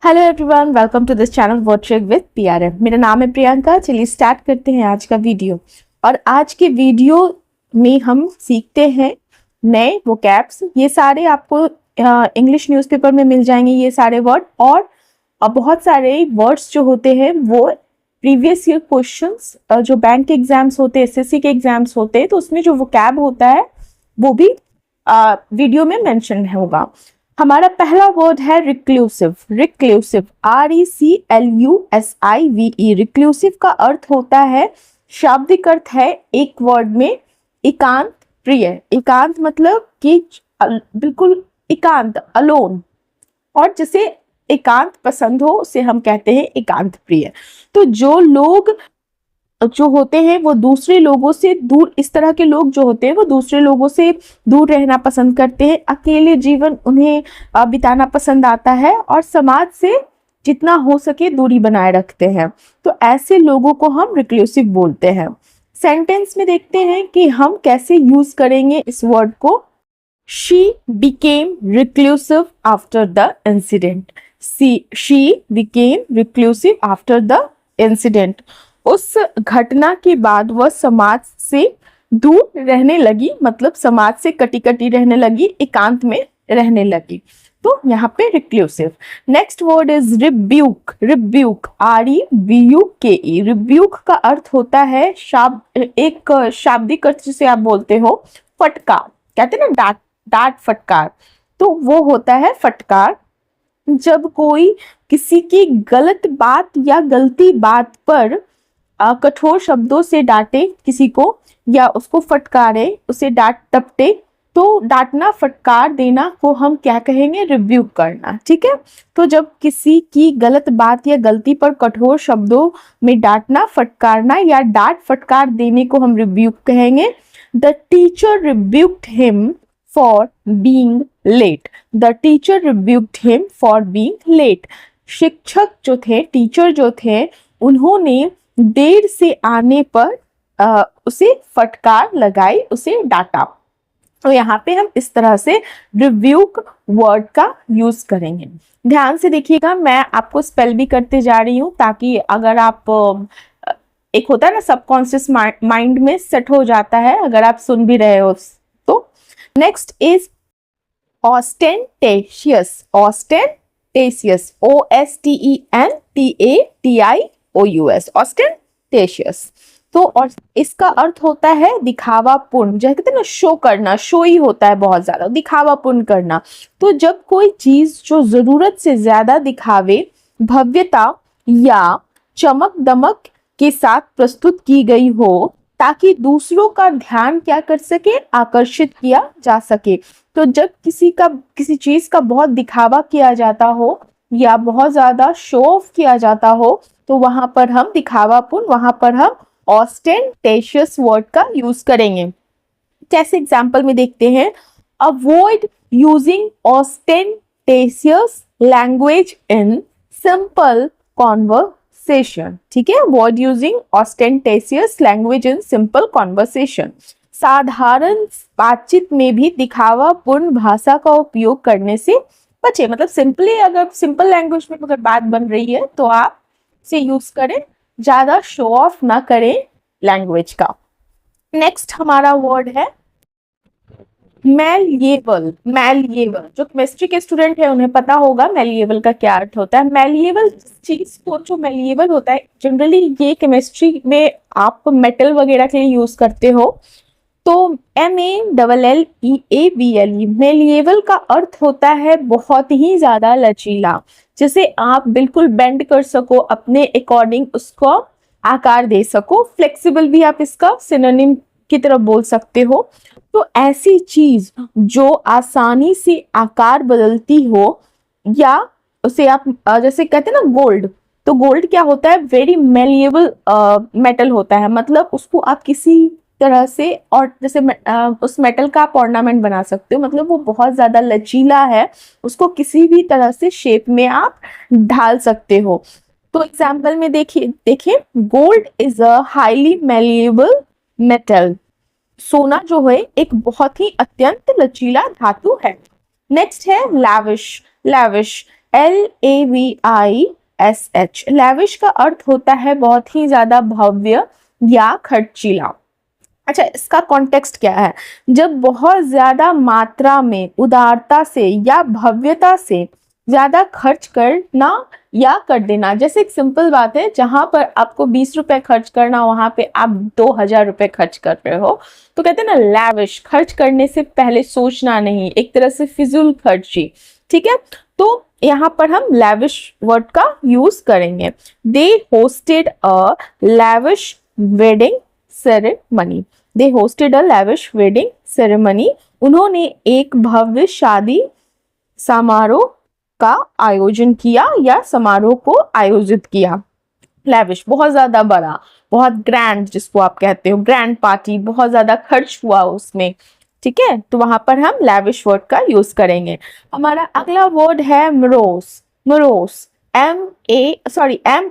Hello everyone, welcome to this channel word trick with PRM. मेरा नाम है प्रियंका। चलिए स्टार्ट करते हैं आज का वीडियो। और आज के वीडियो में हम सीखते हैं नए वोकैब्स। ये सारे आपको इंग्लिश न्यूज़पेपर में मिल जाएंगे, ये सारे वर्ड। और बहुत सारे वर्ड्स जो होते हैं वो प्रीवियस ईयर क्वेश्चंस, जो बैंक के एग्जाम्स होते हैं, एसएससी के एग्जाम्स होते हैं, तो उसमें जो वोकैब होता है वो भी वीडियो में मेंशन होगा। हमारा पहला वर्ड है रिक्लूसिव। Reclusive, RECLUSIVE। रिक्लूसिव का अर्थ होता है, शाब्दिक अर्थ है एक वर्ड में एकांत प्रिय। एकांत मतलब कि बिल्कुल एकांत, अलोन। और जिसे एकांत पसंद हो उसे हम कहते हैं एकांत प्रिय। तो जो लोग जो होते हैं वो दूसरे लोगों से दूर, इस तरह के लोग जो होते हैं वो दूसरे लोगों से दूर रहना पसंद करते हैं। अकेले जीवन उन्हें बिताना पसंद आता है और समाज से जितना हो सके दूरी बनाए रखते हैं। तो ऐसे लोगों को हम रिक्लूसिव बोलते हैं। सेंटेंस में देखते हैं कि हम कैसे यूज करेंगे इस वर्ड को। She became reclusive after the incident. She became reclusive after the incident. उस घटना के बाद वह समाज से दूर रहने लगी, मतलब समाज से कटी कटी रहने लगी, एकांत में रहने लगी। तो यहाँ पे reclusive. Next word is rebuke. Rebuke, REBUKE। Rebuke का अर्थ होता है एक शाब्दिक अर्थ जिसे आप बोलते हो फटकार, कहते हैं ना डांट फटकार, तो वो होता है फटकार। जब कोई किसी की गलत बात या गलती बात पर कठोर शब्दों से डांटे किसी को या उसको फटकारे, उसे डांट टपटे, तो डांटना फटकार देना को हम क्या कहेंगे? रिब्यूक करना। ठीक है, तो जब किसी की गलत बात या गलती पर कठोर शब्दों में डांटना, फटकारना या डांट फटकार देने को हम रिब्यूक कहेंगे। The teacher rebuked him for being late. The teacher rebuked him for being late. शिक्षक जो थे, टीचर जो थे, उन्होंने देर से आने पर उसे फटकार लगाई, उसे डांटा। तो यहाँ पे हम इस तरह से रिव्यूक वर्ड का यूज करेंगे। ध्यान से देखिएगा, मैं आपको स्पेल भी करते जा रही हूँ ताकि अगर आप एक होता है ना सबकॉन्शियस माइंड में सेट हो जाता है अगर आप सुन भी रहे हो तो। Next is ostentatious। ostentatious, OSTENTATIOUS। ostentatious, तो और इसका अर्थ होता है दिखावापूर्ण। जैसे कहते हैं ना शो करना, शो ही होता है बहुत ज्यादा, दिखावापूर्ण करना। तो जब कोई चीज जो जरूरत से ज्यादा दिखावे, भव्यता या चमक दमक के साथ प्रस्तुत की गई हो ताकि दूसरों का ध्यान क्या कर सके? आकर्षित किया जा सके। तो जब किसी चीज का बहुत दिखावा किया जाता हो या बहुत ज्यादा शो ऑफ किया जाता हो तो वहां पर हम दिखावापूर्ण, वहां पर हम ostentatious वर्ड का यूज करेंगे। जैसे एग्जांपल में देखते हैं, avoid using ostentatious language in simple conversation. ठीक है, avoid using ostentatious language in simple conversation. साधारण बातचीत में भी दिखावापूर्ण भाषा का उपयोग करने से बचे। मतलब सिंपली, अगर सिंपल लैंग्वेज में अगर बात बन रही है तो आप इसे यूज करें, ज्यादा शो ऑफ ना करें लैंग्वेज का। नेक्स्ट हमारा वर्ड है मैलिएबल। मैलिएबल, जो केमिस्ट्री के स्टूडेंट है उन्हें पता होगा मैलिएबल का क्या अर्थ होता है। मैलिएबल चीज को जो मैलिएबल होता है, जनरली ये केमिस्ट्री में आप मेटल वगैरह के लिए यूज करते हो। तो MELLEABLE, मेलिएबल का अर्थ होता है बहुत ही ज्यादा लचीला, जिसे आप बिल्कुल बेंड कर सको, अपने अकॉर्डिंग उसको आकार दे सको। फ्लेक्सिबल भी आप इसका सिनोनिम की तरफ बोल सकते हो। तो ऐसी चीज जो आसानी से आकार बदलती हो, या उसे आप जैसे कहते हैं ना गोल्ड, तो गोल्ड क्या होता है? वेरी मेलिएबल मेटल होता है। मतलब उसको आप किसी तरह से, और जैसे उस मेटल का आप ऑर्नामेंट बना सकते हो। मतलब वो बहुत ज्यादा लचीला है, उसको किसी भी तरह से शेप में आप ढाल सकते हो। तो एग्जाम्पल में देखिए gold is a highly malleable metal. सोना जो है एक बहुत ही अत्यंत लचीला धातु है। नेक्स्ट है लैविश। Lavish, LAVISH। लैविश का अर्थ होता है बहुत ही ज्यादा भव्य या खर्चीला। अच्छा, इसका कॉन्टेक्स्ट क्या है? जब बहुत ज्यादा मात्रा में उदारता से या भव्यता से ज्यादा खर्च करना या कर देना। जैसे एक सिंपल बात है, जहां पर आपको 20 रुपए खर्च करना, वहां पे आप 2000 रुपए खर्च कर रहे हो, तो कहते हैं ना लैविश। खर्च करने से पहले सोचना नहीं, एक तरह से फिजूल खर्ची। ठीक है, तो यहाँ पर हम लैविश वर्ड का यूज करेंगे। They hosted a lavish wedding ceremony. They hosted a lavish wedding ceremony. उन्होंने एक भव्य शादी समारोह का आयोजन किया या समारोह को आयोजित किया। लैविश बहुत ज्यादा बड़ा, बहुत ग्रैंड, जिसको आप कहते हो ग्रैंड पार्टी, बहुत ज्यादा खर्च हुआ उसमें। ठीक है, तो वहां पर हम लैविश वर्ड का यूज करेंगे। हमारा अगला वर्ड है मरोस। मरोस,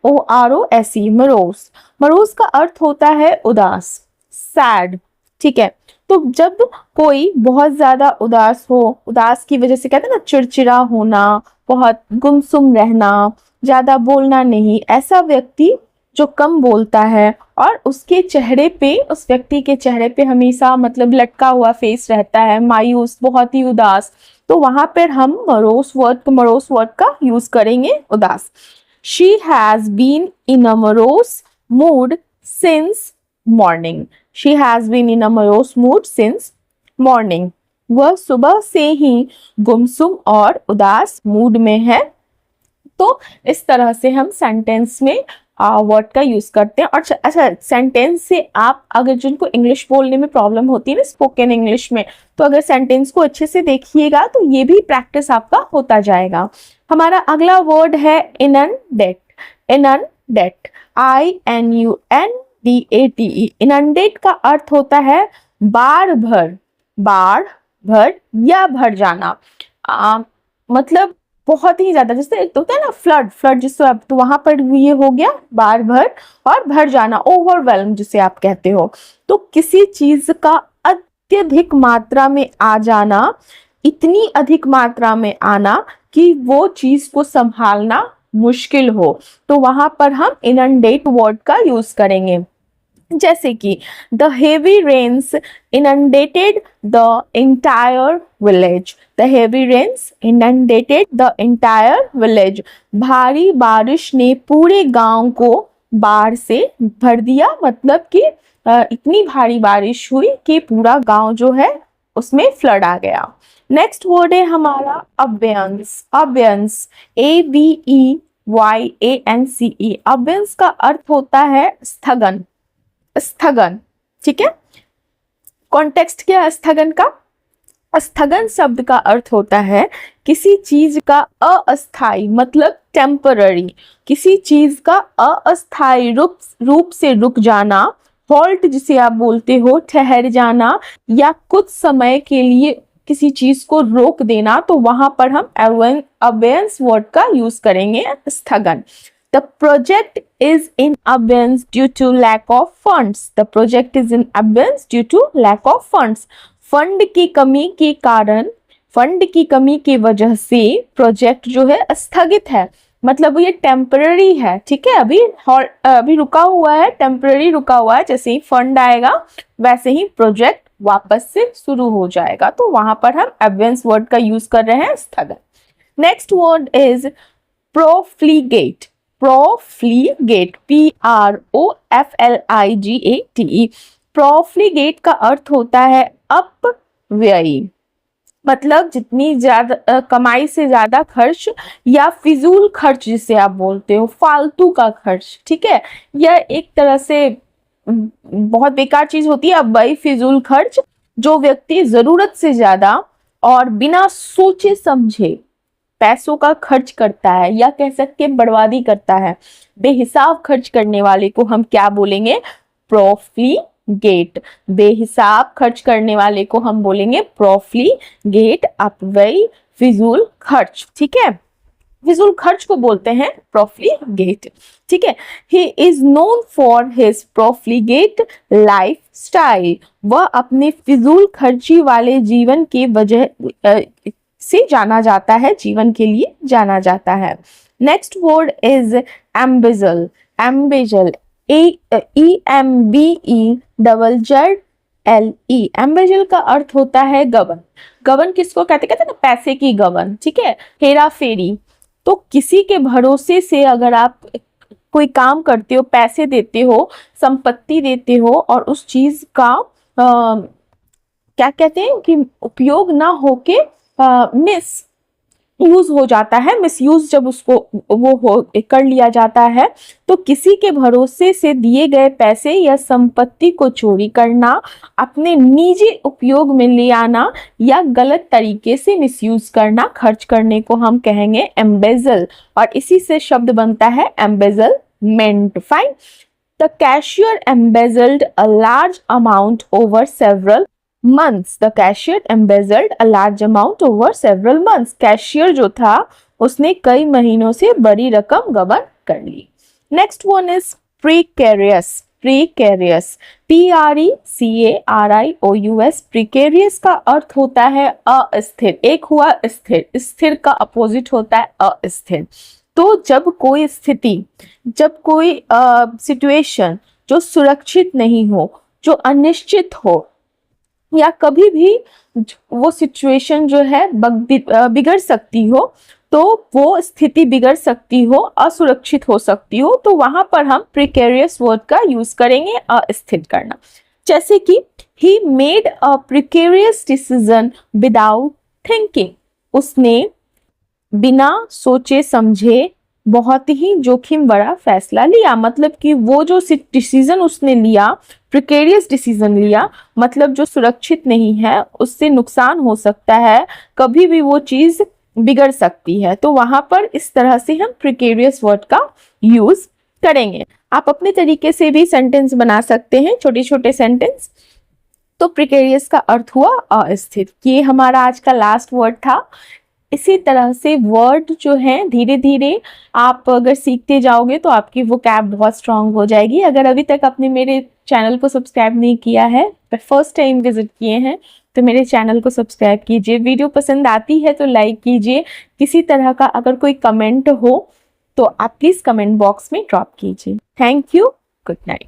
MOROSE, मरोस। मरोस का अर्थ होता है उदास, सैड। ठीक है, तो जब कोई बहुत ज्यादा उदास हो, उदास की वजह से कहते हैं ना चिड़चिड़ा होना, बहुत गुमसुम रहना, ज्यादा बोलना नहीं, ऐसा व्यक्ति जो कम बोलता है और उसके चेहरे पे, उस व्यक्ति के चेहरे पे हमेशा मतलब लटका हुआ फेस रहता है, मायूस, बहुत ही उदास, तो वहां पर हम मरोस वर्ड का यूज करेंगे, उदास। She has been in a morose mood since morning. She has been in a morose mood since morning. वह सुबह से ही गुमसुम और उदास मूड में है। तो इस तरह से हम सेंटेंस में वर्ड का यूज करते हैं। और अच्छा, सेंटेंस से आप अगर जिनको इंग्लिश बोलने में प्रॉब्लम होती है ना स्पोकन इंग्लिश में, तो अगर सेंटेंस को अच्छे से देखिएगा तो ये भी प्रैक्टिस आपका होता जाएगा। हमारा अगला वर्ड है इनंडेट। Inundate, INUNDATE। इनंडेट का अर्थ होता है बाढ़ भर, बाढ़ भर या भर जाना। मतलब बहुत ही ज्यादा, जैसे एक तो होता है ना फ्लड, फ्लड जिससे आप, तो वहां पर ये हो गया बार भर, और भर जाना ओवरवेल्म जिसे आप कहते हो। तो किसी चीज का अत्यधिक मात्रा में आ जाना, इतनी अधिक मात्रा में आना कि वो चीज को संभालना मुश्किल हो, तो वहां पर हम इनंडेट वर्ड का यूज करेंगे। जैसे कि the heavy rains inundated the entire village। the heavy rains inundated the entire village। भारी बारिश ने पूरे गांव को बाढ़ से भर दिया, मतलब कि इतनी भारी बारिश हुई कि पूरा गांव जो है उसमें फ्लड आ गया। नेक्स्ट वर्ड है हमारा अबेयंस। Abeyance, ABEYANCE। अबेयंस का अर्थ होता है स्थगन, स्थगन। ठीक है, कॉन्टेक्स्ट क्या है स्थगन का? स्थगन शब्द का अर्थ होता है किसी चीज का अस्थाई, मतलब टेम्पररी, किसी चीज का अस्थाई रूप से रुक जाना। हॉल्ट जिसे आप बोलते हो, ठहर जाना, या कुछ समय के लिए किसी चीज को रोक देना, तो वहां पर हम अबेयंस वर्ड का यूज करेंगे, स्थगन। The project is in abeyance due to lack of funds। The project is in abeyance due to lack of funds। Fund की कमी के कारण, फंड की कमी की वजह से प्रोजेक्ट जो है स्थगित है, मतलब ये टेम्पररी है। ठीक है, अभी रुका हुआ है, टेम्पररी रुका हुआ है। जैसे ही फंड आएगा वैसे ही प्रोजेक्ट वापस से शुरू हो जाएगा, तो वहां पर हम अबेयंस वर्ड का यूज कर रहे हैं, स्थगन। Next word is profligate. Profligate, PROFLIGATE। Profligate का अर्थ होता है अपव्ययी, मतलब जितनी ज्यादा कमाई से ज्यादा खर्च, या फिजूल खर्च जिसे आप बोलते हो, फालतू का खर्च। ठीक है, यह एक तरह से बहुत बेकार चीज होती है अब फिजूल खर्च, जो व्यक्ति जरूरत से ज्यादा और बिना सोचे समझे पैसों का खर्च करता है, या कह सकते हैं बर्बादी करता है, बेहिसाब खर्च करने वाले को हम क्या बोलेंगे? प्रोफ्लीगेट। बेहिसाब खर्च करने वाले को हम बोलेंगे प्रोफ्लीगेट, अपव्यय, फिजूल खर्च। ठीक है, फिजूल खर्च को बोलते हैं प्रोफ्लीगेट। ठीक है, he is known for his profligate lifestyle. वह अपने फिजूल खर्ची वाले जीवन की वजह से जाना जाता है, जीवन के लिए जाना जाता है। Next word is embezzle. Embezzle, EMBEZZLE। Embezzle का अर्थ होता है गबन। गबन किसको कहते हैं ना, पैसे की गबन, ठीक है, हेरा फेरी। तो किसी के भरोसे से अगर आप कोई काम करते हो, पैसे देते हो, संपत्ति देते हो और उस चीज का क्या कहते हैं कि उपयोग ना होके मिस यूज हो जाता है, मिस यूज जब उसको वो हो कर लिया जाता है, तो किसी के भरोसे से दिए गए पैसे या संपत्ति को चोरी करना, अपने निजी उपयोग में ले आना या गलत तरीके से मिसयूज करना, खर्च करने को हम कहेंगे एम्बेजल, और इसी से शब्द बनता है embezzlement. Fine. The cashier embezzled a large amount over several months. The cashier embezzled a large amount over several months. Cashier जो था उसने कई महीनों से बड़ी रकम गबन कर ली। Next one is precarious। precarious, PRECARIOUS। precarious का अर्थ होता है अस्थिर। एक हुआ स्थिर, स्थिर का अपोजिट होता है अस्थिर। तो जब कोई स्थिति, जब कोई सिचुएशन जो सुरक्षित नहीं हो, जो अनिश्चित हो, या कभी भी वो सिचुएशन जो है बिगड़ सकती हो, तो वो स्थिति बिगड़ सकती हो, असुरक्षित हो सकती हो, तो वहां पर हम प्रिकेरियस वर्ड का यूज करेंगे, अस्थिर करना। जैसे कि he made a precarious decision without thinking. उसने बिना सोचे समझे बहुत ही जोखिम बड़ा फैसला लिया। मतलब कि वो जो डिसीजन उसने लिया, प्रिकेरियस डिसीजन लिया, मतलब जो सुरक्षित नहीं है, उससे नुकसान हो सकता है, कभी भी वो चीज बिगड़ सकती है। तो वहां पर इस तरह से हम प्रिकेरियस वर्ड का यूज करेंगे। आप अपने तरीके से भी सेंटेंस बना सकते हैं, छोटे छोटे सेंटेंस। तो प्रिकेरियस का अर्थ हुआ अस्थिर। ये हमारा आज का लास्ट वर्ड था। इसी तरह से वर्ड जो हैं धीरे धीरे आप अगर सीखते जाओगे तो आपकी वोकैब बहुत स्ट्रांग हो जाएगी। अगर अभी तक आपने मेरे चैनल को सब्सक्राइब नहीं किया है, फर्स्ट टाइम विजिट किए हैं, तो मेरे चैनल को सब्सक्राइब कीजिए। वीडियो पसंद आती है तो लाइक कीजिए। किसी तरह का अगर कोई कमेंट हो तो आप प्लीज़ कमेंट बॉक्स में ड्रॉप कीजिए। Thank you. Good night.